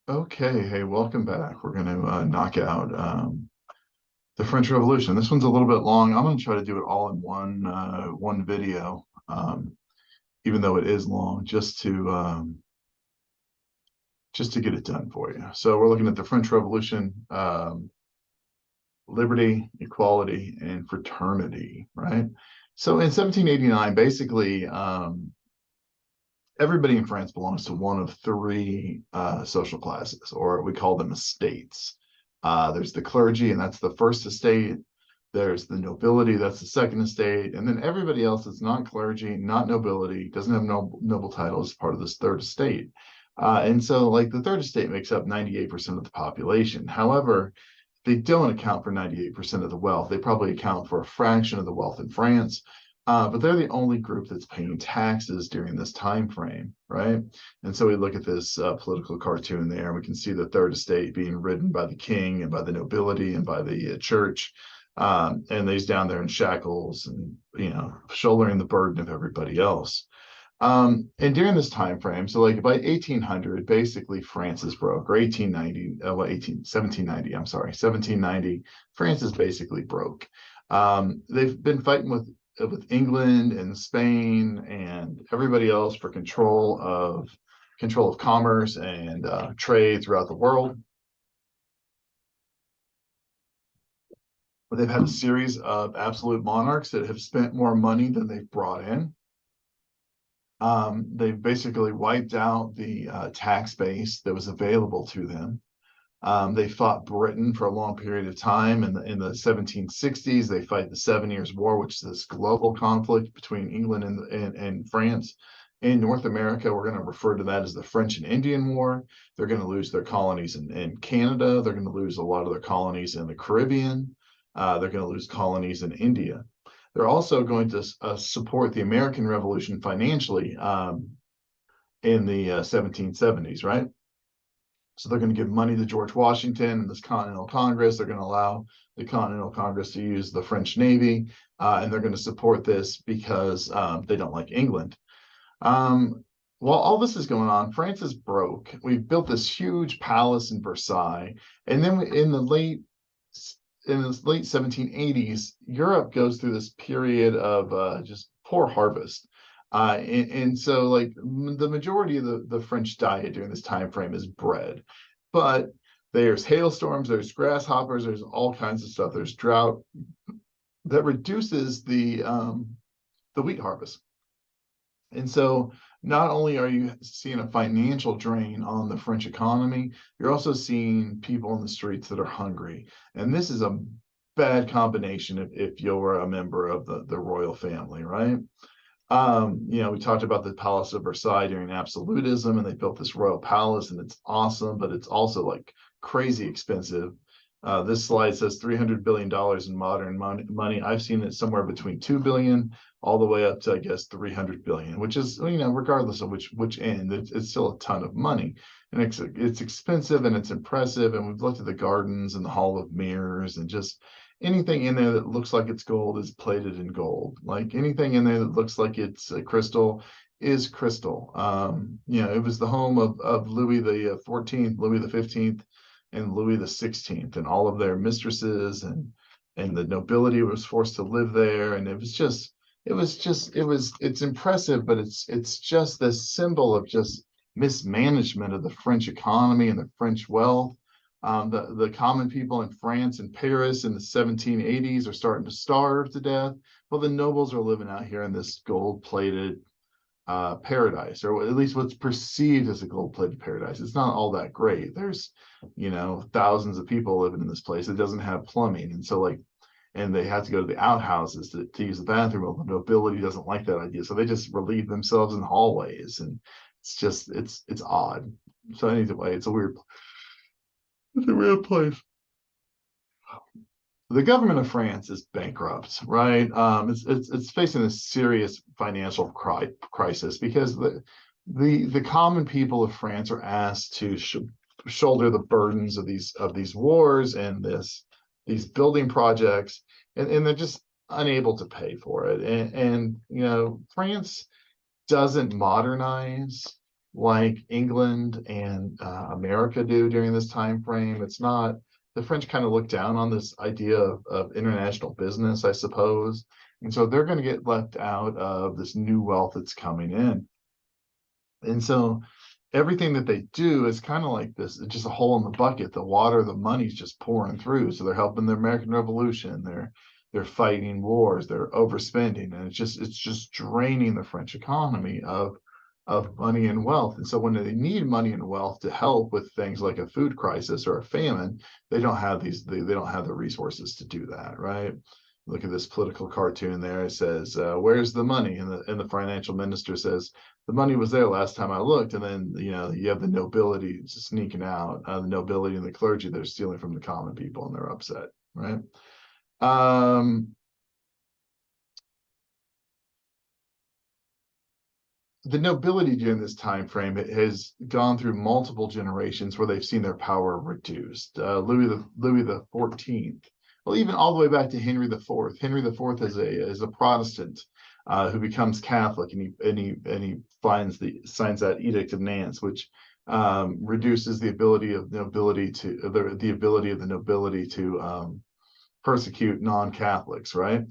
Okay, hey, welcome back. We're going to knock out the French Revolution. This one's a little bit long. I'm going to try to do it all in one video, even though it is long, just to get it done for you. So we're looking at the French Revolution, liberty, equality, and fraternity, right? So in 1789, basically, everybody in France belongs to one of three social classes, or we call them estates. There's the clergy, and that's the first estate. There's the nobility, that's the second estate. And then everybody else that's not clergy, not nobility, doesn't have noble titles, part of this third estate. And so, like, the third estate makes up 98% of the population. However, they don't account for 98% of the wealth. They probably account for a fraction of the wealth in France, but they're the only group that's paying taxes during this time frame, right? And so we look at this political cartoon there, and we can see the third estate being ridden by the king and by the nobility and by the church, and he's down there in shackles and shouldering the burden of everybody else. And during this time frame, so like by 1800, basically France is broke, or 1890, 1790, I'm sorry, 1790, France is basically broke. They've been fighting with England and Spain and everybody else for control of commerce and trade throughout the world. But they've had a series of absolute monarchs that have spent more money than they've brought in. They've basically wiped out the tax base that was available to them. They fought Britain for a long period of time. In the 1760s, they fight the 7 Years' War, which is this global conflict between England and France. In North America, we're going to refer to that as the French and Indian War. They're going to lose their colonies in Canada. They're going to lose a lot of their colonies in the Caribbean. They're going to lose colonies in India. They're also going to support the American Revolution financially in the 1770s, right? So they're going to give money to George Washington and this Continental Congress. They're going to allow the Continental Congress to use the French Navy, and they're going to support this because they don't like England. While all this is going on, France is broke. We've built this huge palace in Versailles, and then in the late 1780s, Europe goes through this period of just poor harvest. And so, like, the majority of the French diet during this time frame is bread. But there's hailstorms, there's grasshoppers, there's all kinds of stuff. There's drought that reduces the wheat harvest. And so not only are you seeing a financial drain on the French economy, you're also seeing people in the streets that are hungry. And this is a bad combination if you're a member of the royal family, right? We talked about the Palace of Versailles during absolutism, and they built this royal palace, and it's awesome, but it's also like crazy expensive. This slide says $300 billion in modern money. I've seen it somewhere between 2 billion all the way up to, I guess, 300 billion, which is, regardless of which end, it's still a ton of money. And it's expensive and it's impressive. And we've looked at the gardens and the Hall of Mirrors, and just anything in there that looks like it's gold is plated in gold. Like anything in there that looks like it's crystal is crystal. It was the home of Louis the 14th, Louis the 15th, and Louis the 16th, and all of their mistresses, and the nobility was forced to live there. And it's impressive, but it's just this symbol of just mismanagement of the French economy and the French wealth. The common people in France and Paris in the 1780s are starting to starve to death. Well, the nobles are living out here in this gold-plated paradise, or at least what's perceived as a gold-plated paradise. It's not all that great. There's, thousands of people living in this place. It doesn't have plumbing, and so and they have to go to the outhouses to use the bathroom. Well, the nobility doesn't like that idea, so they just relieve themselves in hallways, and it's odd. So anyway, it's a weird place. The government of France is bankrupt, right? It's facing a serious financial crisis because the common people of France are asked to shoulder the burdens of these wars and these building projects, and they're just unable to pay for it. And France doesn't modernize like England and America do during this time frame. It's not, the French kind of look down on this idea of international business, I suppose. And so they're going to get left out of this new wealth that's coming in. And so everything that they do is kind of like this, it's just a hole in the bucket. The water, the money's just pouring through. So they're helping the American Revolution. They're fighting wars, they're overspending, and it's just draining the French economy of money and wealth. And so when they need money and wealth to help with things like a food crisis or a famine, they don't have they don't have the resources to do that, right? Look at this political cartoon there. It says, "Where's the money?" And the financial minister says, "The money was there last time I looked." And then you have the nobility sneaking out, the nobility and the clergy that are stealing from the common people, and they're upset, right? Um, the nobility during this time frame has gone through multiple generations where they've seen their power reduced. Louis the 14th, well, even all the way back to Henry the Fourth. Henry the Fourth is a Protestant who becomes Catholic, and he signs that Edict of Nantes, which reduces the ability of nobility to the ability of the nobility to persecute non-Catholics, right?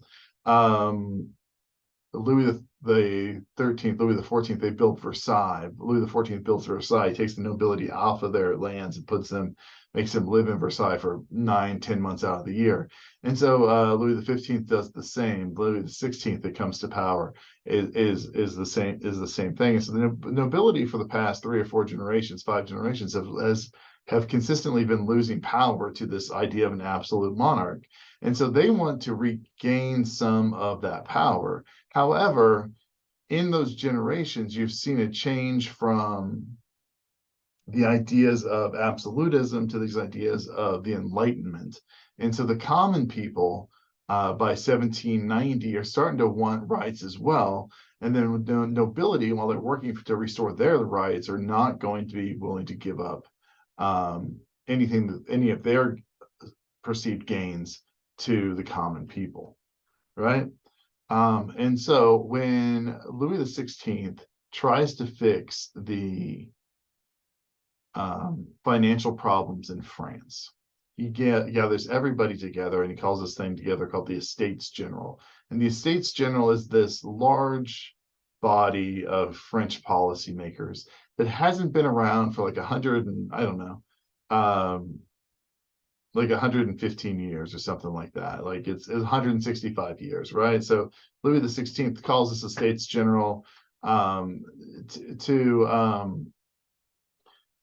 Louis the 13th, Louis the 14th, they built Versailles. Louis the 14th builds Versailles, takes the nobility off of their lands and makes them live in Versailles for 9, 10 months out of the year. And so Louis the 15th does the same. Louis the 16th that comes to power is the same thing. And so the nobility for the past 3 or 4 generations, 5 generations have consistently been losing power to this idea of an absolute monarch. And so they want to regain some of that power. However, in those generations, you've seen a change from the ideas of absolutism to these ideas of the Enlightenment. And so the common people by 1790 are starting to want rights as well. And then the nobility, while they're working to restore their rights, are not going to be willing to give up any of their perceived gains to the common people, right? And so when Louis the 16th tries to fix the financial problems in France, he gathers everybody together, and he calls this thing together called the Estates General. And the Estates General is this large body of French policymakers that hasn't been around for like 100 and I don't know, like 115 years or something like that. Like it's 165 years, right? So Louis the 16th calls this Estates General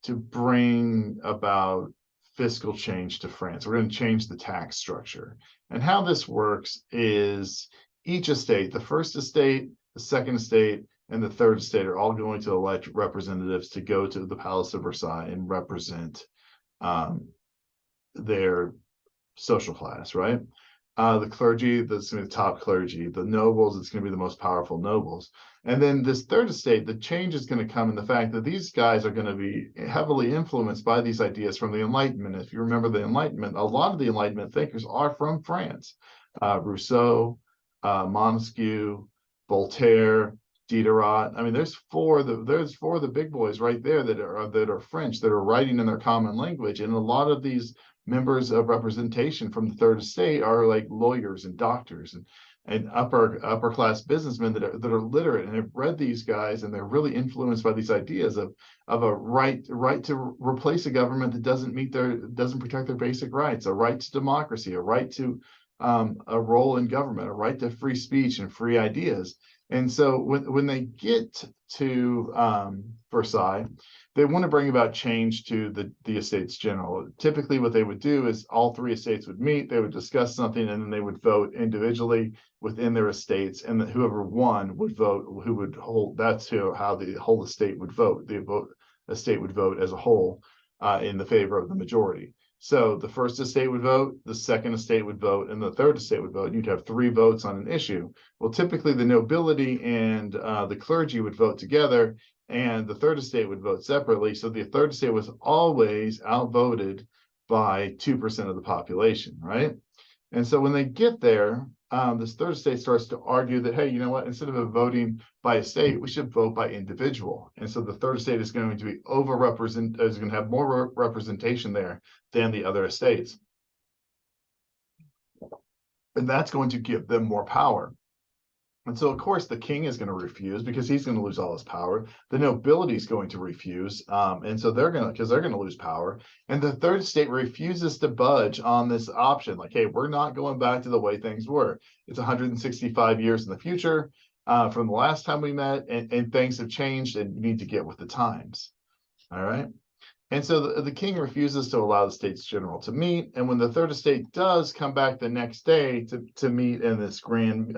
to bring about fiscal change to France. We're going to change the tax structure. And how this works is each estate, the first estate, the second estate, and the third estate are all going to elect representatives to go to the Palace of Versailles and represent their social class, right? The clergy, that's going to be the top clergy. The nobles, it's going to be the most powerful nobles. And then this third estate, the change is going to come in the fact that these guys are going to be heavily influenced by these ideas from the Enlightenment. If you remember the Enlightenment, a lot of the Enlightenment thinkers are from France. Rousseau, Montesquieu, Voltaire, Diderot. I mean, there's four of the big boys right there that are French, that are writing in their common language. And a lot of these members of representation from the third estate are like lawyers and doctors and upper class businessmen that are literate and have read these guys, and they're really influenced by these ideas of a right to replace a government that doesn't protect their basic rights, a right to democracy, a right to a role in government, a right to free speech and free ideas. And so when they get to Versailles, they want to bring about change to the Estates General. Typically, what they would do is all three estates would meet, they would discuss something, and then they would vote individually within their estates, and whoever won would vote, who would hold. That's how the whole estate would vote. The estate would vote as a whole in the favor of the majority. So the first estate would vote, the second estate would vote, and the third estate would vote. You'd have 3 votes on an issue. Well, typically the nobility and the clergy would vote together, and the third estate would vote separately. So the third estate was always outvoted by 2% of the population, right? And so when they get there, this third estate starts to argue that, hey, you know what, instead of voting by estate, we should vote by individual. And so the third estate is going to be is going to have more representation there than the other estates. And that's going to give them more power. And so, of course, the king is going to refuse because he's going to lose all his power. The nobility is going to refuse. And so they're going to lose power. And the third estate refuses to budge on this option. Like, hey, we're not going back to the way things were. It's 165 years in the future from the last time we met, and things have changed, and you need to get with the times. All right. And so the king refuses to allow the States General to meet. And when the third estate does come back the next day to meet in this grand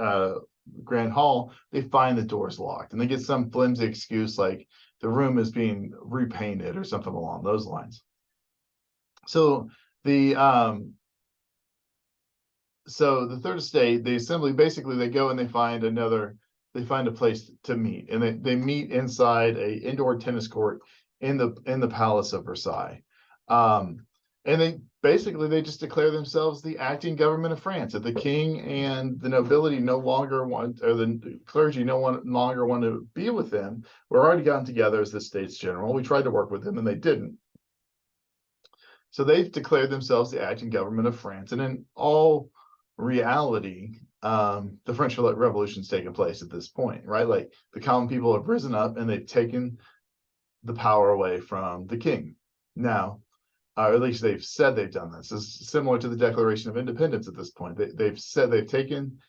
hall, they find the doors locked, and they get some flimsy excuse like the room is being repainted or something along those lines. So the third estate, the assembly, basically they go and they find a place to meet, and they meet inside a indoor tennis court in the Palace of Versailles. And they just declare themselves the acting government of France. That the king and the nobility no longer want, or the clergy no longer want to be with them. We're already gotten together as the States General. We tried to work with them and they didn't. So they've declared themselves the acting government of France. And in all reality, the French Revolution's taken place at this point, right? Like the common people have risen up and they've taken the power away from the king. Now, or at least they've said they've done this. It's similar to the Declaration of Independence at this point. They've said they've taken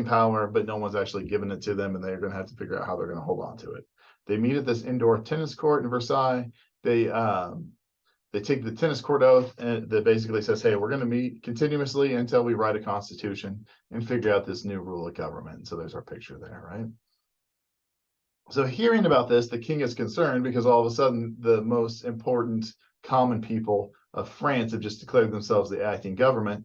power, but no one's actually given it to them, and they're going to have to figure out how they're going to hold on to it. They meet at this indoor tennis court in Versailles. They take the tennis court oath, and that basically says, hey, we're going to meet continuously until we write a constitution and figure out this new rule of government. So there's our picture there, right? So hearing about this, the king is concerned because all of a sudden the most important common people of France have just declared themselves the acting government.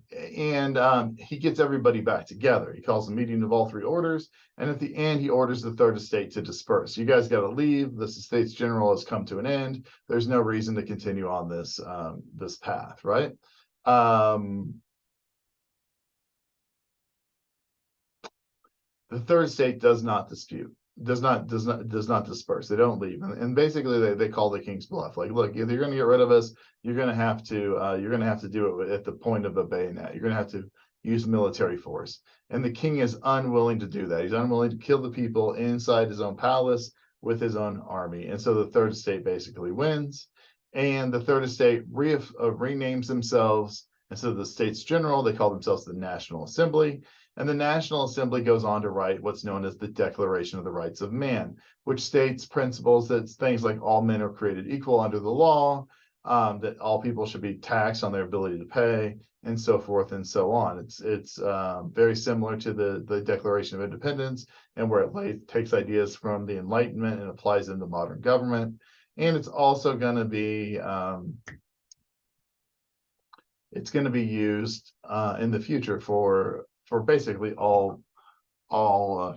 He gets everybody back together. He calls a meeting of all three orders, and at the end, he orders the third estate to disperse. You guys got to leave. This Estates General has come to an end. There's no reason to continue on this path, right? The third estate does not dispute. Does not disperse. They don't leave, and basically they call the king's bluff. Like, look, if you're going to get rid of us, you're going to have to do it at the point of a bayonet. You're going to have to use military force, and the king is unwilling to do that. He's unwilling to kill the people inside his own palace with his own army, and so the third estate basically wins. And the third estate renames themselves, instead of the States General, they call themselves the National Assembly. And the National Assembly goes on to write what's known as the Declaration of the Rights of Man, which states principles that things like all men are created equal under the law, that all people should be taxed on their ability to pay, and so forth and so on. It's very similar to the Declaration of Independence, and where it takes ideas from the Enlightenment and applies them to modern government. And it's also going to be used in the future for basically all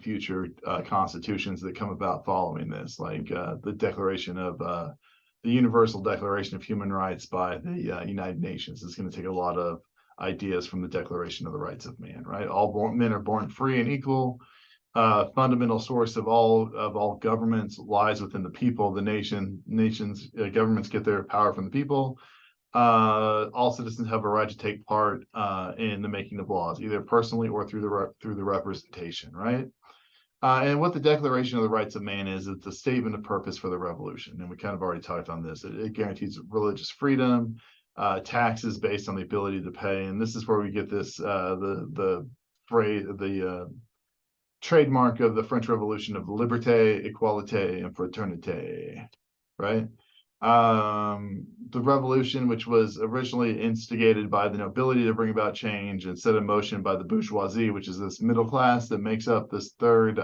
future constitutions that come about following this, like the Declaration of the Universal Declaration of Human Rights by the United Nations. Is going to take a lot of ideas from the Declaration of the Rights of Man, right? Men are born free and equal. Fundamental source of all governments lies within the people. The nations governments get their power from the people. All citizens have a right to take part in the making of laws, either personally or through the representation, right? And what the Declaration of the Rights of Man is, it's a statement of purpose for the revolution, and we kind of already talked on this. It guarantees religious freedom, taxes based on the ability to pay, and this is where we get this the phrase, the trademark of the French Revolution of liberté, equalité, and fraternité, right? The revolution, which was originally instigated by the nobility to bring about change and set in motion by the bourgeoisie, which is this middle class that makes up this third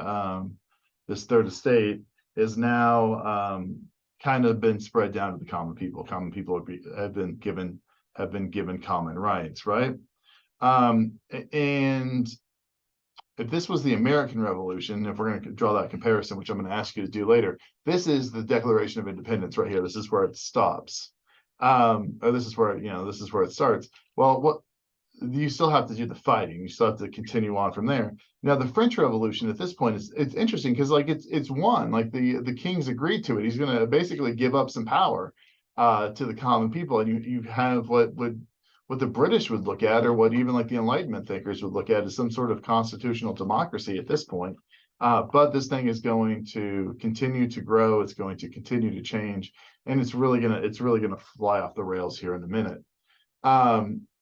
estate, is now kind of been spread down to the common people. Common people have been given common rights, right? And if this was the American Revolution, if we're going to draw that comparison, which I'm going to ask you to do later, this is the Declaration of Independence right here. This is where it stops, or this is where it starts. Well, you still have to do the fighting. You still have to continue on from there. Now, the French Revolution at this point is it's interesting because like it's won. Like the king's agreed to it. He's going to basically give up some power to the common people, and you have what the British would look at, or what even like the Enlightenment thinkers would look at, as some sort of constitutional democracy at this point. But this thing is going to continue to grow. It's going to continue to change, and it's really gonna fly off the rails here in a minute.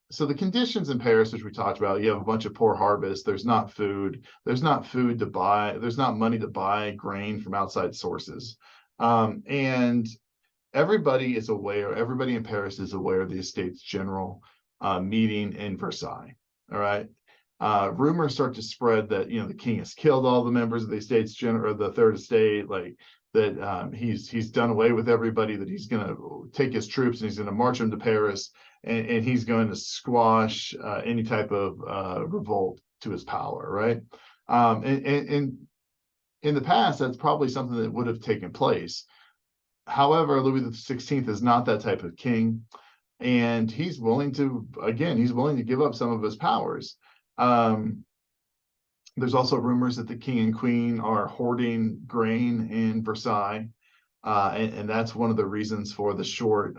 So the conditions in Paris, which we talked about, you have a bunch of poor harvests. There's not food. There's not food to buy. There's not money to buy grain from outside sources. And everybody is aware. Everybody in Paris is aware of the Estates General meeting in Versailles. All right. Rumors start to spread that the king has killed all the members of the Estates General, or the Third Estate, like that he's done away with everybody, that he's going to take his troops and he's going to march them to Paris, and he's going to squash any type of revolt to his power, right? And in the past, that's probably something that would have taken place. However, Louis XVI is not that type of king, and he's willing to give up some of his powers. There's also rumors that the king and queen are hoarding grain in Versailles, and that's one of the reasons for the short,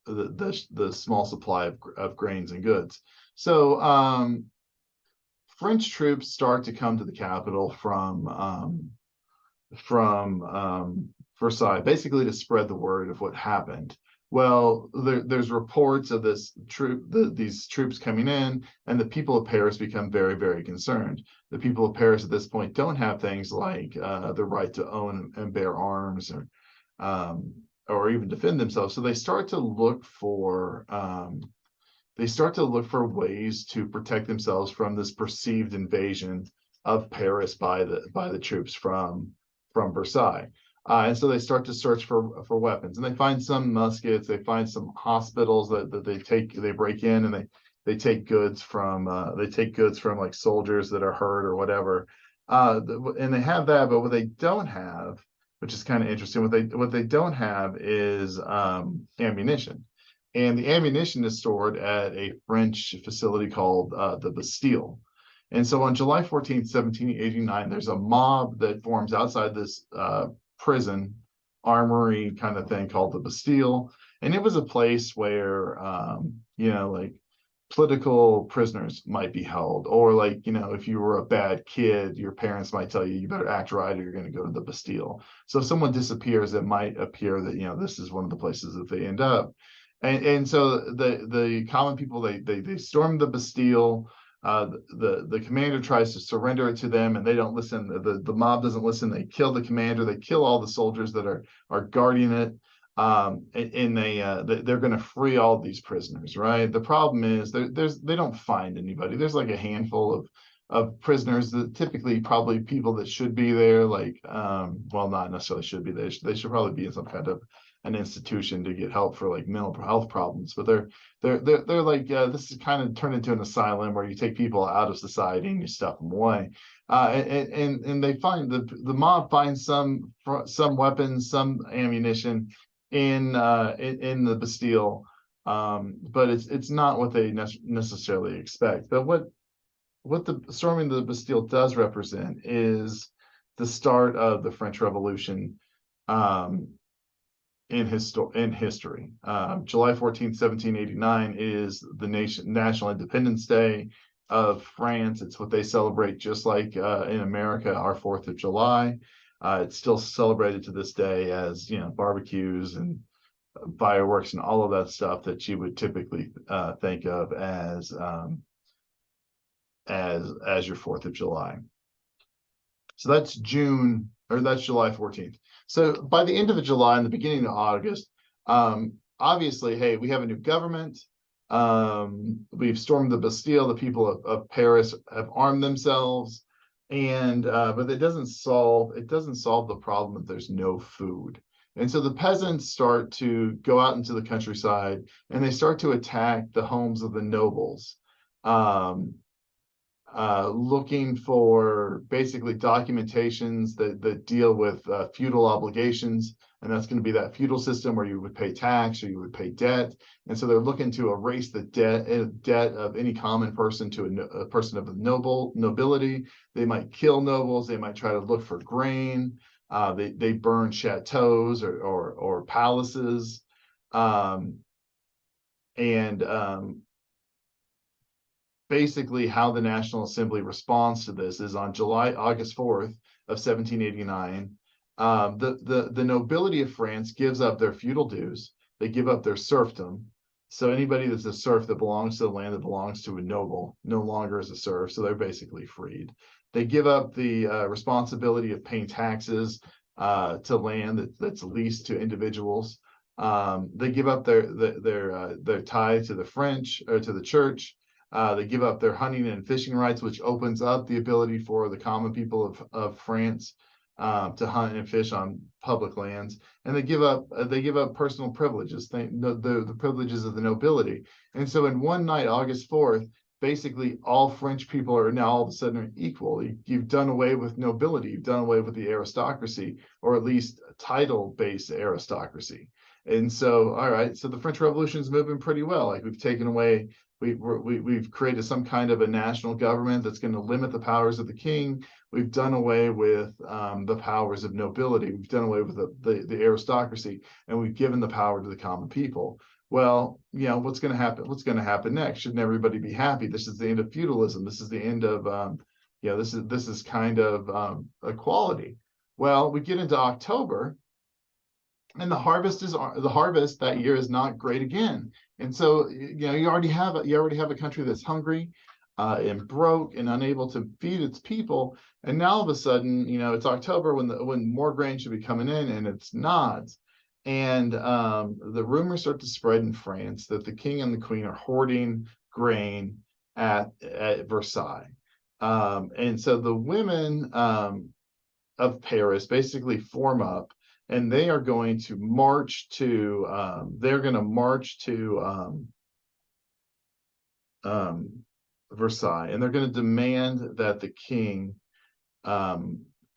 the small supply of grains and goods. So French troops start to come to the capital from Versailles, basically to spread the word of what happened. Well, there's reports of these troops coming in, and the people of Paris become very, very concerned. The people of Paris at this point don't have things like the right to own and bear arms, or even defend themselves. So they start to look for ways to protect themselves from this perceived invasion of Paris by the troops from Versailles. And so they start to search for weapons, and they find some muskets. They find some hospitals that they break in, and they take goods from like soldiers that are hurt or whatever. And they have that, but what they don't have, which is kind of interesting, what they don't have is ammunition, and the ammunition is stored at a French facility called the Bastille. And so on July 14th, 1789, there's a mob that forms outside this prison armory kind of thing called the Bastille, and it was a place where like political prisoners might be held, or like if you were a bad kid, your parents might tell you better act right or you're going to go to the Bastille. So if someone disappears, it might appear that this is one of the places that they end up, and so the common people, they storm the Bastille. The commander tries to surrender it to them, and they don't listen. The mob doesn't listen. They kill the commander. They kill all the soldiers that are guarding it, and they're going to free all these prisoners. Right. The problem is they don't find anybody. There's like a handful of prisoners that typically probably people that should be there, like well, not necessarily should be there. They should probably be in some kind of an institution to get help for like mental health problems, but they're like this is kind of turned into an asylum where you take people out of society and you stuff them away, and they find the mob finds some weapons, some ammunition in the Bastille, but it's not what they necessarily expect. But what the storming of the Bastille does represent is the start of the French Revolution in history. July 14th, 1789 is the National Independence Day of France. It's what they celebrate, just like in America, our 4th of July. It's still celebrated to this day as barbecues and fireworks and all of that stuff that you would typically think of as your 4th of July. So that's July 14th. So by the end of July and the beginning of August, obviously, hey, we have a new government. We've stormed the Bastille. The people of Paris have armed themselves, but it doesn't solve the problem that there's no food. And so the peasants start to go out into the countryside, and they start to attack the homes of the nobles. looking for basically documentations that deal with feudal obligations. And that's going to be that feudal system where you would pay tax or you would pay debt. And so they're looking to erase the debt of any common person to a person of nobility. They might kill nobles. They might try to look for grain. They burn chateaus or palaces. Um, and Basically how the National Assembly responds to this is on August 4th of 1789. The nobility of France gives up their feudal dues. They give up their serfdom. So anybody that's a serf that belongs to the land that belongs to a noble no longer is a serf. So they're basically freed. They give up the responsibility of paying taxes to land that's leased to individuals. They give up their tie to the French or to the church. They give up their hunting and fishing rights, which opens up the ability for the common people of France to hunt and fish on public lands. And they give up personal privileges, the privileges of the nobility. And so in one night, August 4th, basically all French people are now all of a sudden equal. You've done away with nobility, you've done away with the aristocracy, or at least title-based aristocracy. And so, all right, so the French Revolution is moving pretty well. Like we've taken away we've created some kind of a national government that's going to limit the powers of the king. We've done away with the powers of nobility. We've done away with the aristocracy, and we've given the power to the common people. Well, what's going to happen? What's going to happen next? Shouldn't everybody be happy? This is the end of feudalism. This is the end of this is kind of equality. Well, we get into October, and the harvest that year is not great again. And so you already have a country that's hungry and broke and unable to feed its people. And now all of a sudden, it's October when more grain should be coming in, and it's not. And the rumors start to spread in France that the king and the queen are hoarding grain at Versailles. And so the women of Paris basically form up, and they are going to march to Versailles, and they're going to demand that the king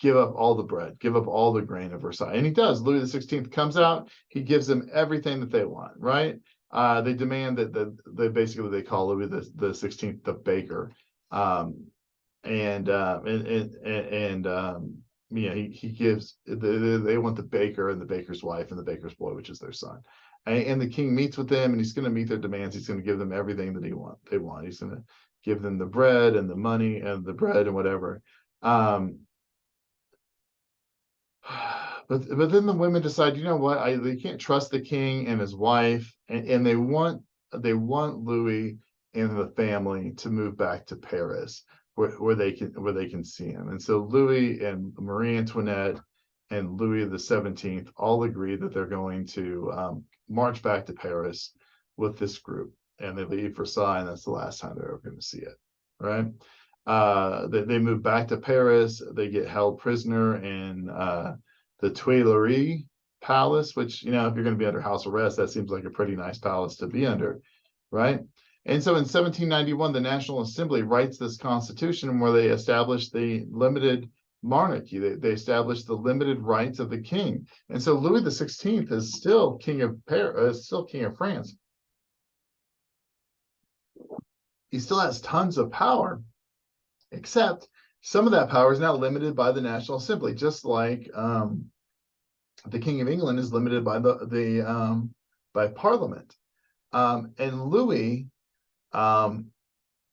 give up all the bread, give up all the grain of Versailles. And he does. Louis XVI comes out, he gives them everything that they want, right? They demand that they call Louis the 16th the baker. He gives, they want the baker and the baker's wife and the baker's boy, which is their son. And the king meets with them, and he's going to meet their demands. He's going to give them everything that they want. He's going to give them the bread and the money and the bread and whatever. But then the women decide, you know what? They can't trust the king and his wife, and they want Louis and the family to move back to Paris, where they can see him. And so Louis and Marie Antoinette and Louis the 17th all agree that they're going to march back to Paris with this group, and they leave Versailles, and that's the last time they're ever going to see it, right? They move back to Paris. They get held prisoner in the Tuileries Palace, which, if you're going to be under house arrest, that seems like a pretty nice palace to be under, right? And so in 1791, the National Assembly writes this constitution where they establish the limited monarchy. They establish the limited rights of the king. And so Louis the 16th is still king of France. He still has tons of power, except some of that power is now limited by the National Assembly, just like the King of England is limited by by Parliament. And Louis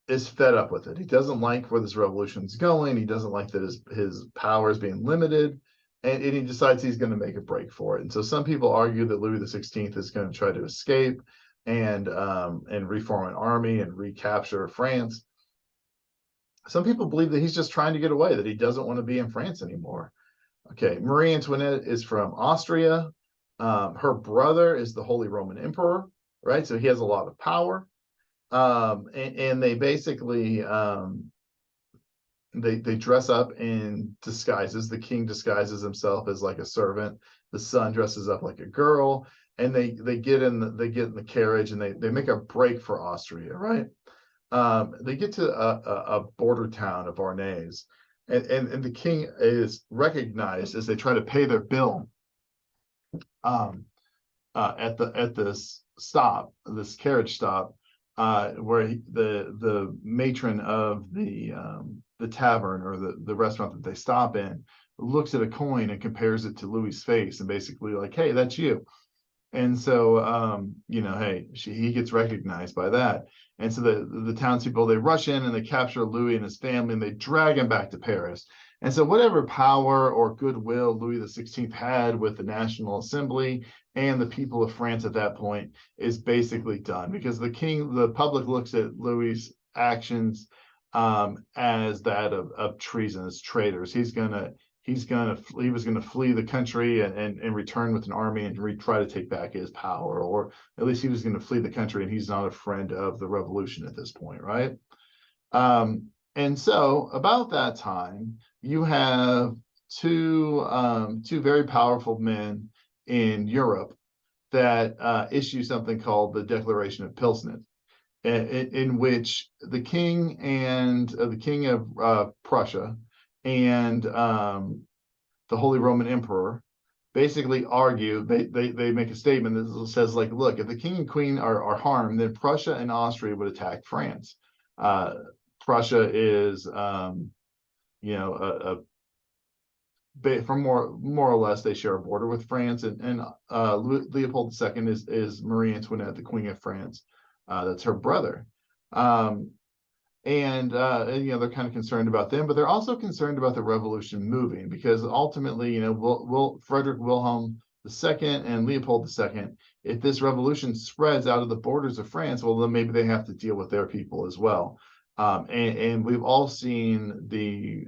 is fed up with it. He doesn't like where this revolution's going. He doesn't like that his power is being limited, and he decides he's going to make a break for it. And so some people argue that Louis the 16th is going to try to escape and reform an army and recapture France. Some people believe that he's just trying to get away, that he doesn't want to be in France anymore. Okay, Marie Antoinette is from Austria. Her brother is the Holy Roman Emperor, right? So he has a lot of power. And they basically they dress up in disguises. The king disguises himself as like a servant. The son dresses up like a girl, and they get in the carriage, and they make a break for Austria, right? They get to a border town of Arnaz, and the king is recognized as they try to pay their bill um, at this stop, this carriage stop, where the matron of the tavern or the restaurant that they stop in looks at a coin and compares it to Louis's face and basically like, hey, that's you. And so, hey, he gets recognized by that. And so the townspeople, they rush in and they capture Louis and his family and they drag him back to Paris. And so whatever power or goodwill Louis XVI had with the National Assembly and the people of France at that point is basically done because the public looks at Louis's actions as that of treason, as traitors. He was gonna flee the country and return with an army and try to take back his power, or at least he was going to flee the country, and he's not a friend of the revolution at this point, right? And so about that time, you have two very powerful men in Europe that issue something called the Declaration of Pilsen, in which the king of Prussia and the Holy Roman Emperor basically argue. They make a statement that says like, look, if the king and queen are harmed, then Prussia and Austria would attack France. Prussia is from more or less they share a border with France, and Leopold II is Marie Antoinette, the Queen of France. That's her brother. And they're kind of concerned about them, but they're also concerned about the revolution moving because ultimately, Frederick Wilhelm II and Leopold II, if this revolution spreads out of the borders of France, well, then maybe they have to deal with their people as well. And we've all seen the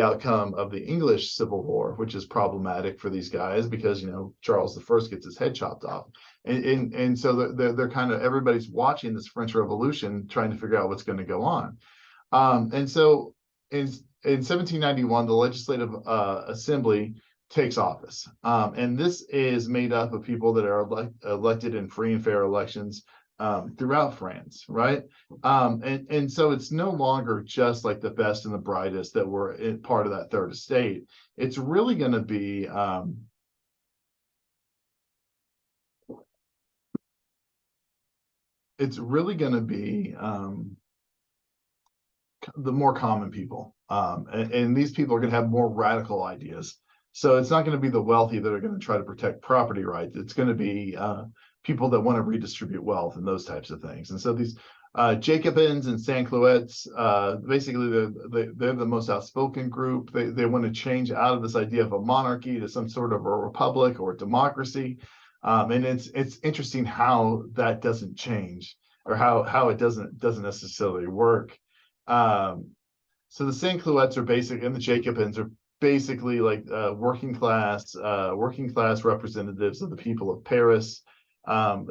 outcome of the English Civil War, which is problematic for these guys because Charles I gets his head chopped off, and so they're kind of, everybody's watching this French Revolution, trying to figure out what's going to go on. And so in 1791, the Legislative Assembly takes office, and this is made up of people that are elected in free and fair elections throughout France, right? And so it's no longer just like the best and the brightest that were part of that third estate. It's really going to be the more common people, and these people are going to have more radical ideas. So it's not going to be the wealthy that are going to try to protect property rights. It's going to be people that want to redistribute wealth and those types of things. And so these Jacobins and Sansculottes, basically they're the most outspoken group. They want to change out of this idea of a monarchy to some sort of a republic or a democracy. And it's interesting how that doesn't change, or how it doesn't necessarily work. So the Sansculottes are basic, and the Jacobins are basically like working class representatives of the people of Paris. And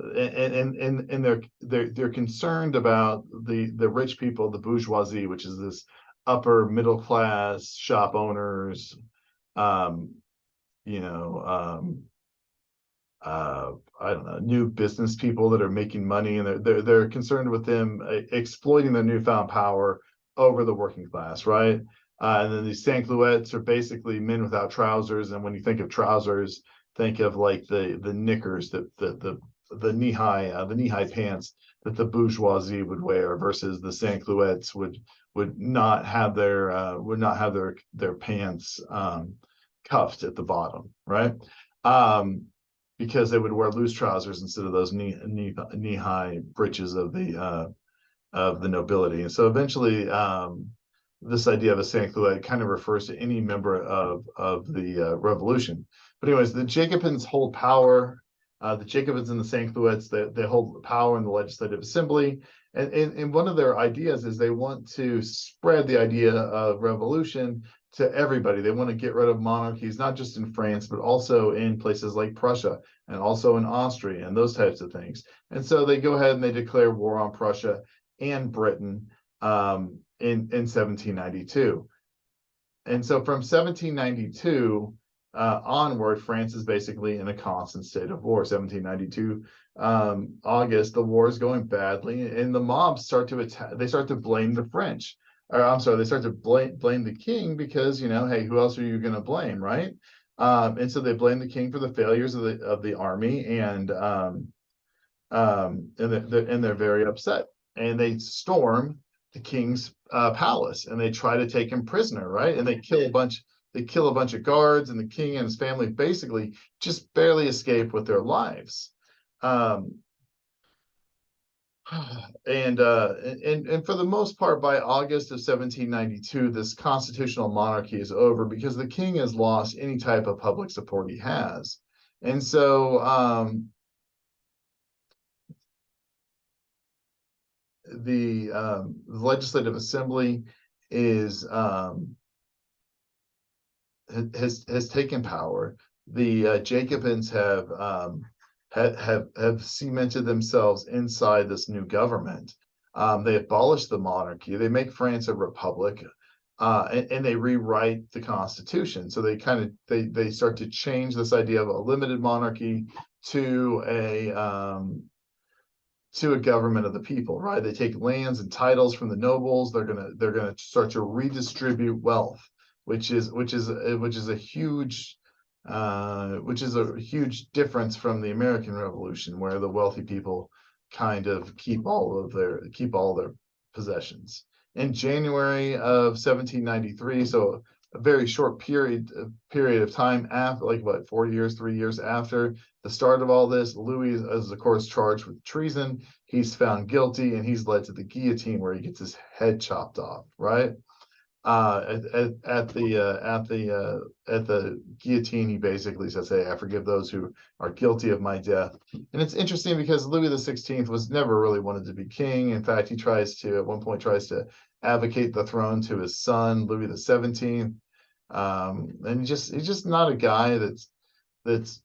they're concerned about the rich people, the bourgeoisie, which is this upper middle class shop owners, I don't know, new business people that are making money, and they're concerned with them exploiting their newfound power over the working class, right? And then these Sansculottes are basically men without trousers, and when you think of trousers, think of like the knickers, the knee-high pants that the bourgeoisie would wear, versus the Sansculottes would not have their pants cuffed at the bottom, right? Because they would wear loose trousers instead of those knee-high breeches of the nobility. And so eventually, this idea of a Sansculotte kind of refers to any member of the revolution. But anyways, the Jacobins hold power. The Jacobins and the Sansculottes, they hold power in the Legislative Assembly. And one of their ideas is they want to spread the idea of revolution to everybody. They want to get rid of monarchies, not just in France, but also in places like Prussia and also in Austria and those types of things. And so they go ahead and they declare war on Prussia and Britain in 1792. And so from 1792 onward, France is basically in a constant state of war. 1792, August, the war is going badly, and the mobs start to attack. They start to blame the French. Or I'm sorry, they start to blame the king because, hey, who else are you going to blame, right? And so they blame the king for the failures of the army, and they're very upset, and they storm the king's palace, and they try to take him prisoner, right? And they kill a bunch of guards, and the king and his family basically just barely escape with their lives. Um, and for the most part, by August of 1792, this constitutional monarchy is over because the king has lost any type of public support he has. And so the legislative assembly is has taken power. The Jacobins have cemented themselves inside this new government. They abolish the monarchy. They make France a republic, and they rewrite the constitution. So they start to change this idea of a limited monarchy to a government of the people, right? They take lands and titles from the nobles. They're gonna start to redistribute wealth, which is a huge difference from the American Revolution, where the wealthy people kind of keep all their possessions. In January of 1793, so a very short period of time after, like what, 4 years, 3 years after the start of all this, Louis is of course charged with treason. He's found guilty, and he's led to the guillotine, where he gets his head chopped off, right? At the guillotine, he basically says, "Hey, I forgive those who are guilty of my death." And it's interesting because Louis the 16th was never really wanted to be king. In fact, he at one point tries to advocate the throne to his son, Louis the 17th. And he's just not a guy that's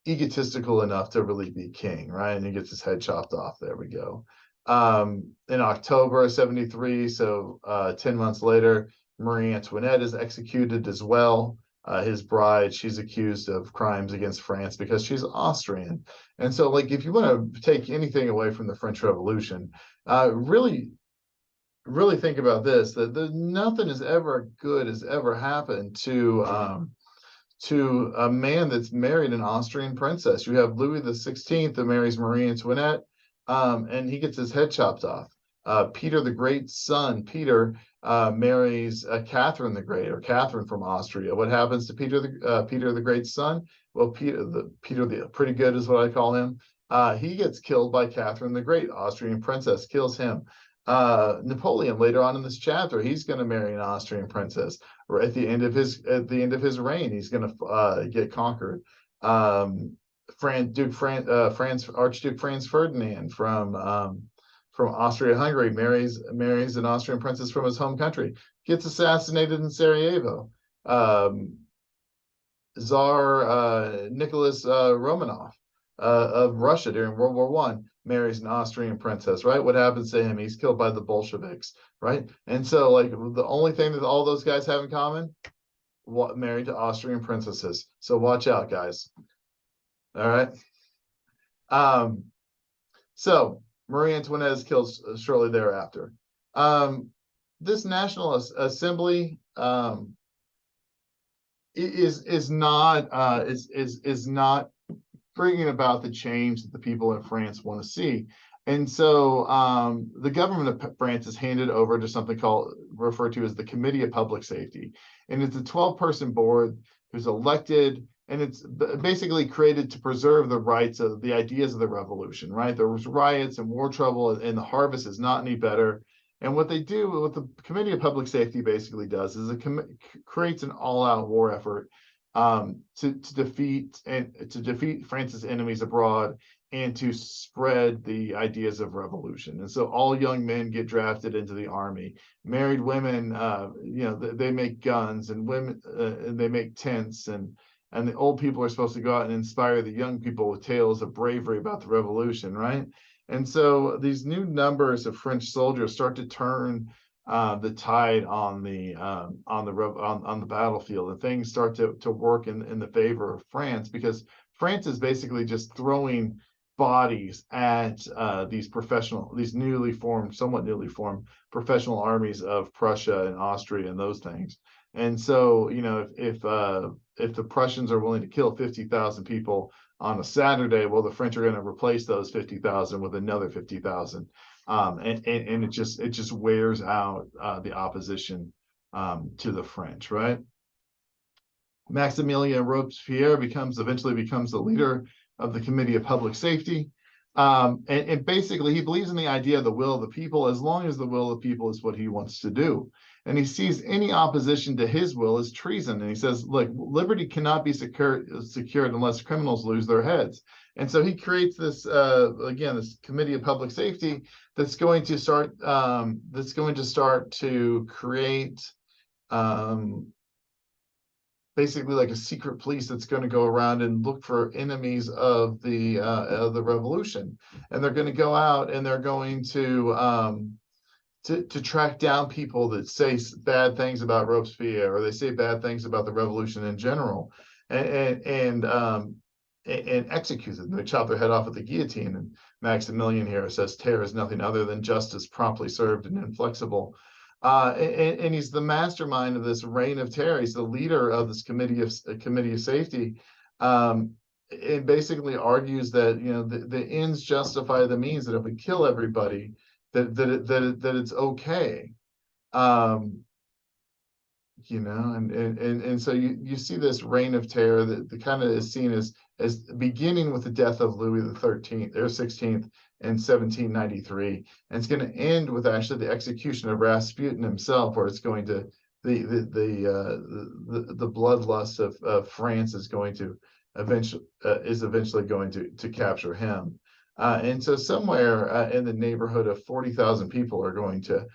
egotistical enough to really be king, right? And he gets his head chopped off. There we go. In October of 73, so 10 months later, Marie Antoinette is executed as well. His bride, she's accused of crimes against France because she's Austrian. And so, like, if you want to take anything away from the French Revolution, really think about this: that nothing as ever good has ever happened to a man that's married an Austrian princess. You have Louis the 16th that marries Marie Antoinette, and he gets his head chopped off. Peter the Great's son, Peter, marries Catherine the Great, or Catherine from Austria. What happens to Peter the Great's son? Well, Peter the Pretty Good is what I call him. He gets killed by Catherine the Great, Austrian princess, kills him. Napoleon, later on in this chapter, he's going to marry an Austrian princess. Or at the end of his reign, he's going to get conquered. Archduke Franz Ferdinand from Austria-Hungary marries an Austrian princess from his home country, gets assassinated in Sarajevo. Tsar Nicholas Romanov of Russia during World War I marries an Austrian princess, right? What happens to him? He's killed by the Bolsheviks, right? And so, like, the only thing that all those guys have in common, married to Austrian princesses. So watch out, guys. All right. So Marie Antoinette is killed shortly thereafter. This National Assembly is not bringing about the change that the people in France want to see. And so the government of France is handed over to something referred to as the Committee of Public Safety. And it's a 12-person board who's elected, and it's basically created to preserve the rights of the ideas of the revolution, right? There was riots and war trouble, and the harvest is not any better. And what the Committee of Public Safety basically does is it creates an all-out war effort to defeat France's enemies abroad, and to spread the ideas of revolution. And so all young men get drafted into the army. Married women, they make guns, and women, and they make tents, and the old people are supposed to go out and inspire the young people with tales of bravery about the revolution, right? And so these new numbers of French soldiers start to turn the tide on the battlefield, and things start to work in the favor of France, because France is basically just throwing bodies at these somewhat newly formed professional armies of Prussia and Austria and those things. And so, if the Prussians are willing to kill 50,000 people on a Saturday, well, the French are going to replace those 50,000 with another 50,000. And it just wears out the opposition to the French, right? Maximilien Robespierre eventually becomes the leader of the Committee of Public Safety. And basically, he believes in the idea of the will of the people, as long as the will of the people is what he wants to do. And he sees any opposition to his will as treason. And he says, look, liberty cannot be secured unless criminals lose their heads. And so he creates this, this Committee of Public Safety that's going to start to create basically like a secret police that's going to go around and look for enemies of the revolution. And they're going to go out and they're going to track down people that say bad things about Robespierre, or they say bad things about the revolution in general, and execute them. They chop their head off with the guillotine. And Maximilian here says, "Terror is nothing other than justice promptly served and inflexible." And he's the mastermind of this reign of terror. He's the leader of this committee of safety, and basically argues that the ends justify the means. That if we kill everybody, that it's okay. And so you see this reign of terror that kind of is seen as beginning with the death of Louis the 13th or 16th in 1793, and it's going to end with actually the execution of Rasputin himself, where it's going to the bloodlust of France is eventually going to capture him. And so somewhere in the neighborhood of 40,000 people are going to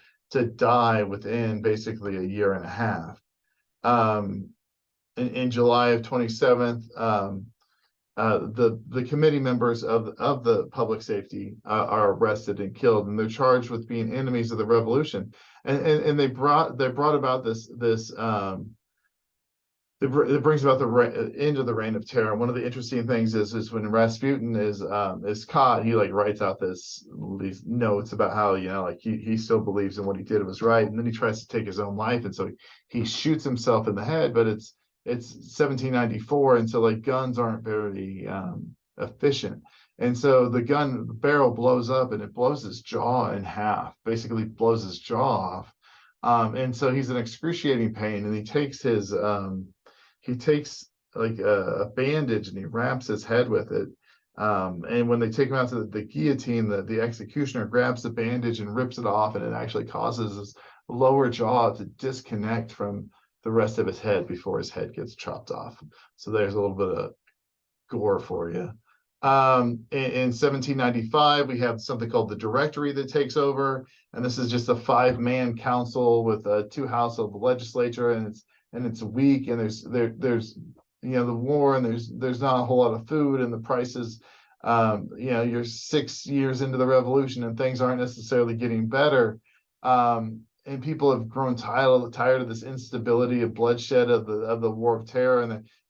die within basically a year and a half. In July of 27th, the committee members of the public safety are arrested and killed, and they're charged with being enemies of the revolution. And they brought about this it brings about the end of the reign of terror. One of the interesting things is when Rasputin is caught, he like writes out these notes about how he still believes in what he did was right, and then he tries to take his own life, and so he shoots himself in the head. But it's 1794, and so like guns aren't very efficient, and so the gun barrel blows up and it blows his jaw in half, basically blows his jaw off. And so he's in excruciating pain, and he takes like a bandage and he wraps his head with it. And when they take him out to the guillotine, the executioner grabs the bandage and rips it off, and it actually causes his lower jaw to disconnect from the rest of his head before his head gets chopped off. So there's a little bit of gore for you. In 1795, we have something called the Directory that takes over, and this is just a 5-man council with 2 houses of the legislature, and it's weak, and there's the war, and there's not a whole lot of food, and the prices, you're 6 years into the revolution and things aren't necessarily getting better, and people have grown tired of this instability of bloodshed of the war of terror,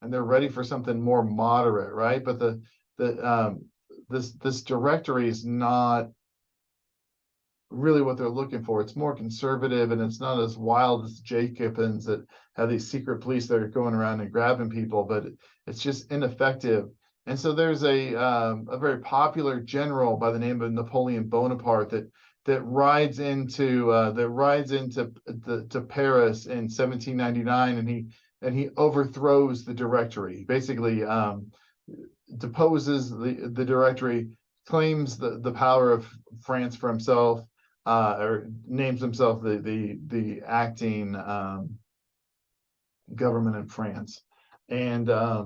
and they're ready for something more moderate, right? But this directory is not really what they're looking for. It's more conservative, and it's not as wild as Jacobins that have these secret police that are going around and grabbing people, but it's just ineffective. And so there's a very popular general by the name of Napoleon Bonaparte that rides into Paris in 1799, and he overthrows the Directory. Basically, deposes the Directory, claims the power of France for himself, or names himself the acting government in France. And by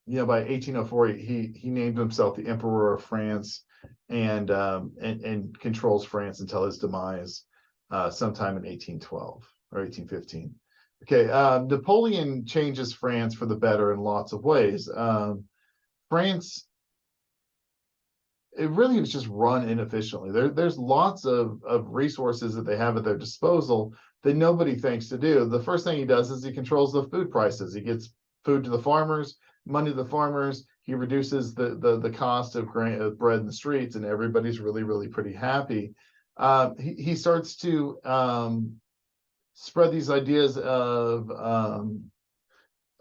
1804, he named himself the Emperor of France, and controls France until his demise sometime in 1812 or 1815. Okay, Napoleon changes France for the better in lots of ways. France it really is just run inefficiently. There's lots of resources that they have at their disposal that nobody thinks to do. The first thing he does is he controls the food prices. He gets food to the farmers, money to the farmers. He reduces the cost of bread in the streets, and everybody's really pretty happy. He starts to spread these ideas of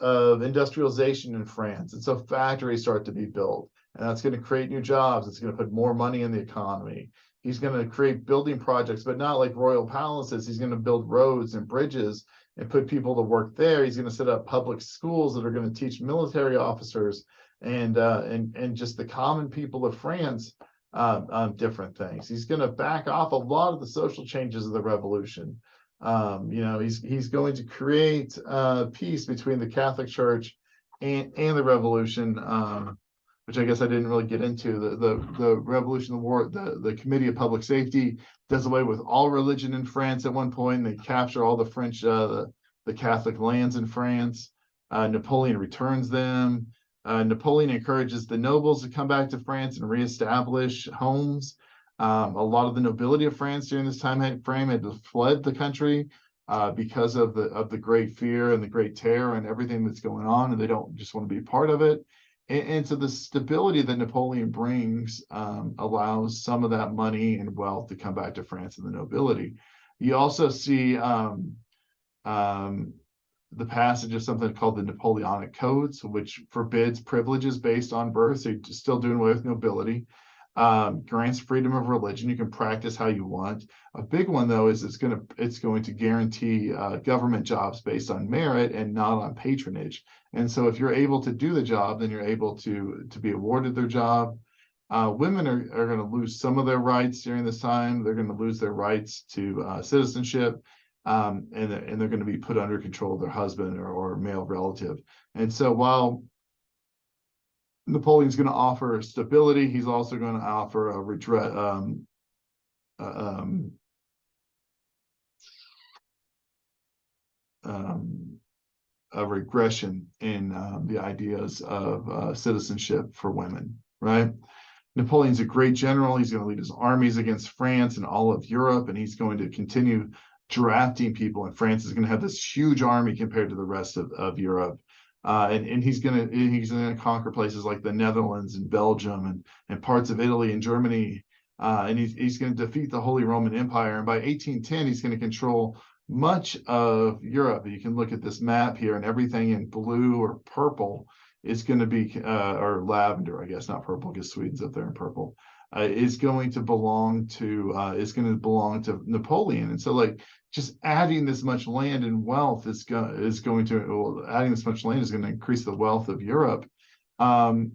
industrialization in France. And so factories start to be built, and that's going to create new jobs. It's going to put more money in the economy. He's going to create building projects, but not like royal palaces. He's going to build roads and bridges and put people to work there. He's going to set up public schools that are going to teach military officers and just the common people of France different things. He's going to back off a lot of the social changes of the revolution. He's going to create peace between the Catholic Church and the revolution, which I guess I didn't really get into. The revolution, the war, the Committee of Public Safety does away with all religion in France at one point. They capture all the French, the Catholic lands in France. Napoleon returns them. Napoleon encourages the nobles to come back to France and reestablish homes. A lot of the nobility of France during this time frame had fled the country because of the great fear and the great terror and everything that's going on, and they don't just want to be part of it. And so the stability that Napoleon brings allows some of that money and wealth to come back to France and the nobility. You also see the passage of something called the Napoleonic Codes, which forbids privileges based on birth. So you're still doing away with nobility. Grants freedom of religion. You can practice how you want. A big one though is it's going to guarantee government jobs based on merit and not on patronage. And so if you're able to do the job, then you're able to be awarded their job. Women are going to lose some of their rights during this time. They're going to lose their rights to citizenship, and they're going to be put under control of their husband or male relative. And so while Napoleon's going to offer stability, he's also going to offer a regression in the ideas of citizenship for women, right? Napoleon's a great general. He's going to lead his armies against France and all of Europe, and he's going to continue drafting people. And France is going to have this huge army compared to the rest of Europe. And he's gonna conquer places like the Netherlands and Belgium and parts of Italy and Germany, and he's going to defeat the Holy Roman Empire. And by 1810, he's going to control much of Europe. You can look at this map here, and everything in blue or purple is going to be, or lavender, I guess, not purple, because Sweden's up there in purple. Is going to belong to Napoleon. And so like just adding this much land and wealth adding this much land is going to increase the wealth of Europe. And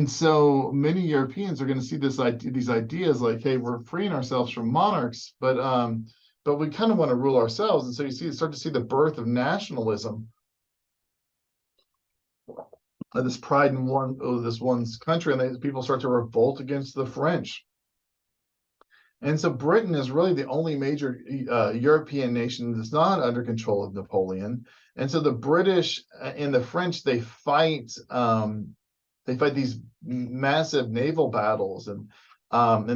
so many Europeans are going to see these ideas like, hey, we're freeing ourselves from monarchs, but we kind of want to rule ourselves. And so you start to see the birth of nationalism, this pride in this one's country, and people start to revolt against the French. And so Britain is really the only major European nation that's not under control of Napoleon. And so the British and the French, they fight these massive naval battles, and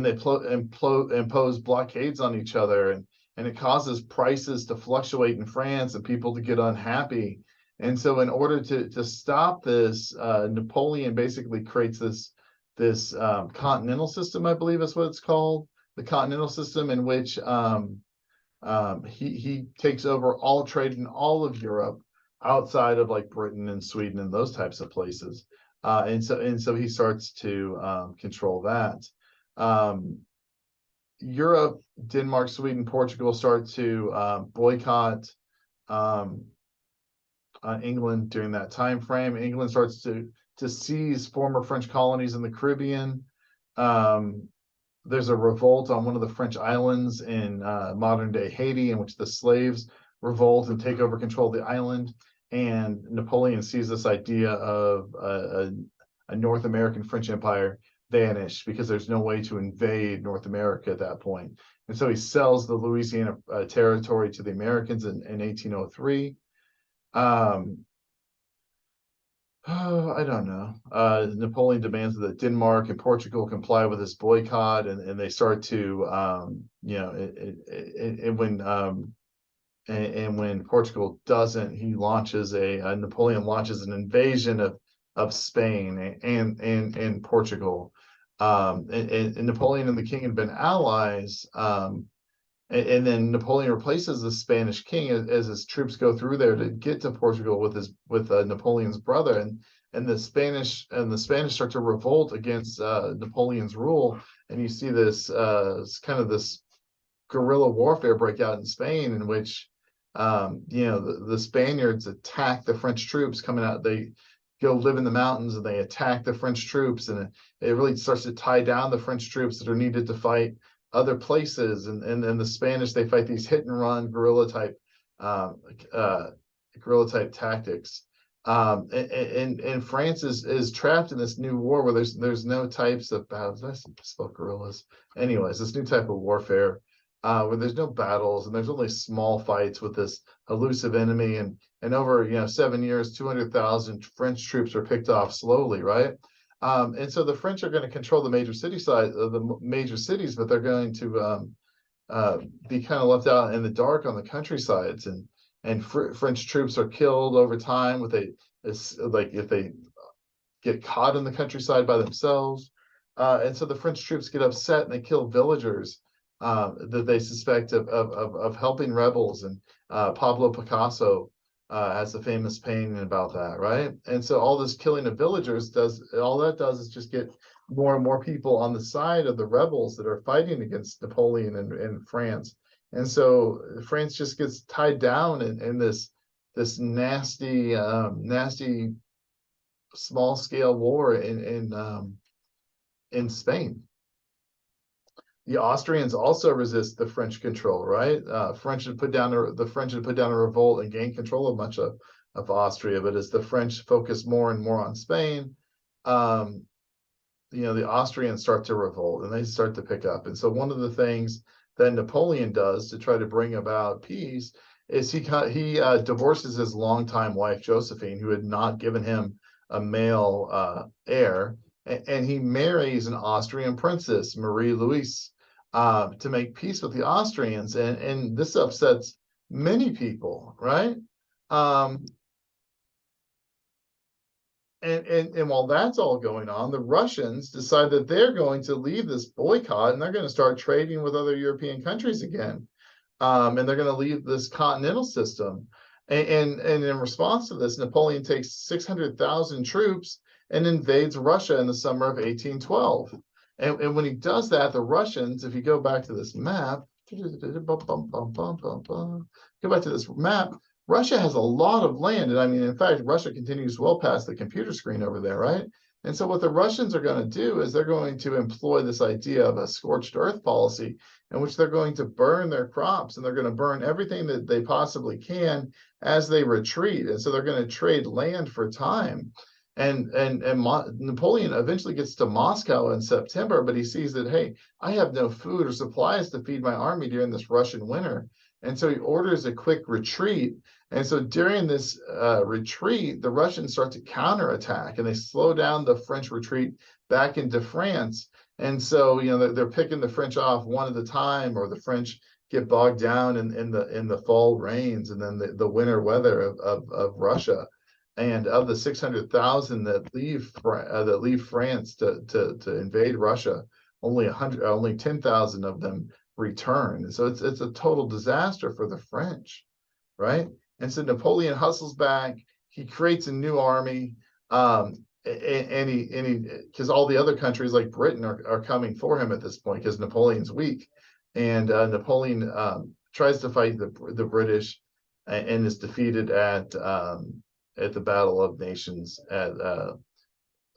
they impose blockades on each other, and it causes prices to fluctuate in France and people to get unhappy. And so in order to stop this, Napoleon basically creates this continental system, I believe is what it's called, the continental system, in which he takes over all trade in all of Europe outside of like Britain and Sweden and those types of places. And so he starts to control that. Europe, Denmark, Sweden, Portugal start to boycott England during that time frame. England starts to seize former French colonies in the Caribbean. There's a revolt on one of the French islands in modern day Haiti, in which the slaves revolt and take over control of the island. And Napoleon sees this idea of a North American French Empire vanish because there's no way to invade North America at that point. And so he sells the Louisiana territory to the Americans in 1803. I don't know. Napoleon demands that Denmark and Portugal comply with his boycott, and they start to, and when Portugal doesn't, he launches Napoleon launches an invasion of Spain and Portugal. And Napoleon and the king had been allies. And then Napoleon replaces the Spanish king as his troops go through there to get to Portugal with Napoleon's brother, and the Spanish start to revolt against Napoleon's rule, and you see this kind of this guerrilla warfare break out in Spain, in which the Spaniards attack the French troops coming out. They go live in the mountains and they attack the French troops, and it really starts to tie down the French troops that are needed to fight other places. And then the Spanish, they fight these hit and run um, uh, guerrilla type tactics. And France is trapped in this new war where there's no types of battles. I spell guerrillas. Anyways, this new type of warfare where there's no battles and there's only small fights with this elusive enemy. And over 7 years, 200,000 French troops are picked off slowly, right? And so the French are going to control the major cities, but they're going to be kind of left out in the dark on the countrysides, and French troops are killed over time like if they get caught in the countryside by themselves. And so the French troops get upset and they kill villagers that they suspect of helping rebels. And Pablo Picasso has a famous painting about that, right? And so all this killing of villagers does is just get more and more people on the side of the rebels that are fighting against Napoleon and France. And so France just gets tied down in this nasty small scale war in Spain. The Austrians also resist the French control, right? The French had put down a revolt and gained control of much of Austria. But as the French focus more and more on Spain, the Austrians start to revolt and they start to pick up. And so one of the things that Napoleon does to try to bring about peace is he divorces his longtime wife Josephine, who had not given him a male heir, and he marries an Austrian princess, Marie Louise, to make peace with the Austrians, and this upsets many people, right? And while that's all going on, the Russians decide that they're going to leave this boycott and they're going to start trading with other European countries again, and they're going to leave this continental system. And in response to this, Napoleon takes 600,000 troops and invades Russia in the summer of 1812. And when he does that, the Russians, if you go back to this map, Russia has a lot of land. And I mean, in fact, Russia continues well past the computer screen over there, right? And so what the Russians are going to do is they're going to employ this idea of a scorched earth policy, in which they're going to burn their crops and they're going to burn everything that they possibly can as they retreat. And so they're going to trade land for time. And Napoleon eventually gets to Moscow in September, but he sees that, hey, I have no food or supplies to feed my army during this Russian winter. And so he orders a quick retreat. And so during this retreat, the Russians start to counterattack and they slow down the French retreat back into France. And so, they're picking the French off one at a time, or the French get bogged down in the fall rains and then the winter weather of Russia. And of the 600,000 that leave France to invade Russia, only 10,000 of them return. And so it's a total disaster for the French, right? And so Napoleon hustles back. He creates a new army, and he because all the other countries like Britain are coming for him at this point because Napoleon's weak, and Napoleon tries to fight the British and is defeated at the Battle of Nations at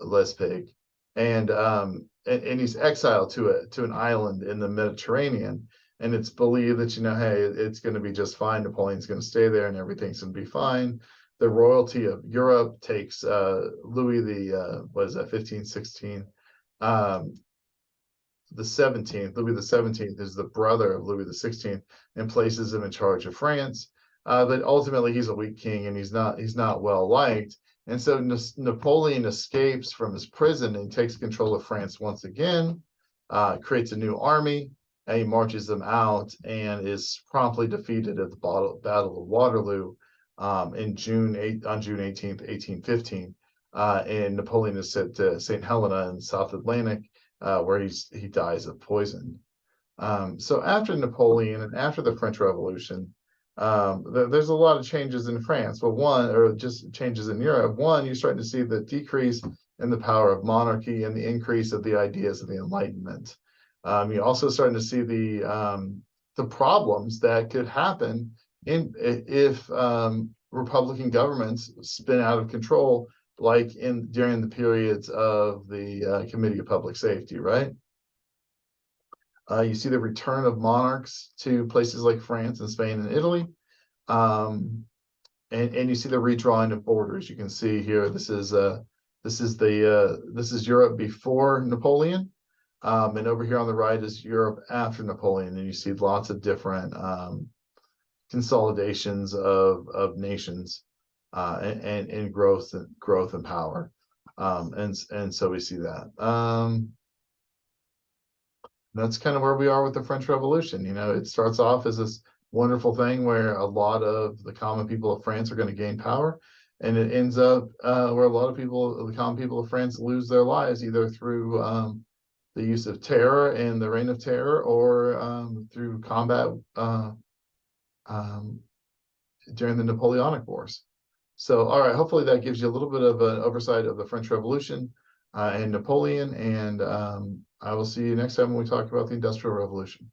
Lespig, and he's exiled to an island in the Mediterranean. And it's believed that, hey, it's going to be just fine. Napoleon's going to stay there and everything's going to be fine. The royalty of Europe takes Louis the 1516, the 17th. Louis the 17th is the brother of Louis the 16th and places him in charge of France. But ultimately he's a weak king and he's not well liked. And so Napoleon escapes from his prison and takes control of France once again, creates a new army, and he marches them out and is promptly defeated at the Battle of Waterloo on June 18th, 1815. And Napoleon is sent to St. Helena in South Atlantic, where he dies of poison. So after Napoleon and after the French Revolution, there's a lot of changes in France. Well, one, or just changes in Europe. One, you're starting to see the decrease in the power of monarchy and the increase of the ideas of the Enlightenment. You're also starting to see the problems that could happen if Republican governments spin out of control, like during the periods of the Committee of Public Safety, right? You see the return of monarchs to places like France and Spain and Italy. And you see the redrawing of borders. You can see here, this is Europe before Napoleon. And over here on the right is Europe after Napoleon. And you see lots of different consolidations of nations and growth and power. And so we see that. That's kind of where we are with the French Revolution. You know, it starts off as this wonderful thing where a lot of the common people of France are going to gain power, and it ends up where a lot of people, the common people of France, lose their lives either through the use of terror and the reign of terror, or through combat during the Napoleonic Wars. So, all right, hopefully that gives you a little bit of an oversight of the French Revolution and Napoleon, and I will see you next time when we talk about the Industrial Revolution.